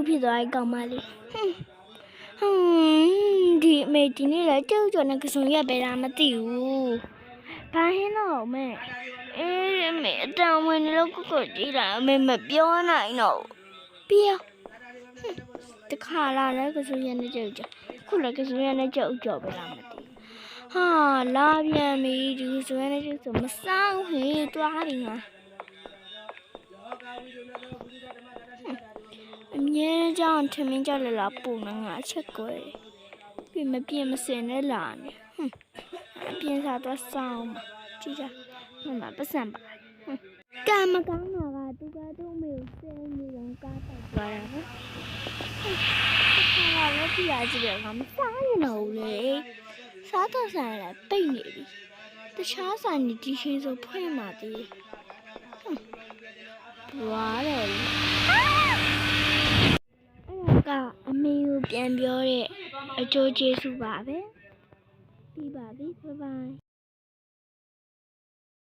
မျိုးဖြစ်သွားတဲ့ကောင်မလေးဒီအမေဒီနေ့လည်းကြောက်ကြော်နဲ့ကစုံရက်ပဲလားမသိဘူးဘာဟင်းတော့မဲအမေအတန်ဝင်လို့ကိုကြည့်လိုက်အမေမပြောနိုင်တော့ပြောတခါလာလဲကစုံရက်နဲ့ကြောက်ကြော်ခုလည်းကစုံရက်နဲ့ကြောက်ကြော်ပဲလားမသိဟာလာပြန်ပြီဒီကစုံရက်နဲ့ကြောက်ဆိုမဆောင်ဟေးတွားနေငါအမြဲကြောင့်ထမင်းကြောက်လာပုံနဲ့ငါအချက်ကွယ်ပြီးမပြင်းမစင်နဲ့လာနေအပြင်းစားတော့စောင်းကြည့်ကြမပတ်စံပါကံမကောင်းတာကသူကတော့မေကိုစဲနေတော့ကားတောက်သွားတာနော်ဟာလည်းကြည့်ရကြည့်ရငါမစားရတော့ဘူးလေစားတော့ဆိုင်လည်းပိတ်နေပြီတခြားဆိုင်ဒီဒီချင်းဆိုဖွင့်မှသေးတယ်ဘွားတယ်ကအမေကိုပြန်ပြောတဲ့အကျိုးကျေးဇူးပါပဲပြီးပါပြီဘိုင်ဘိုင်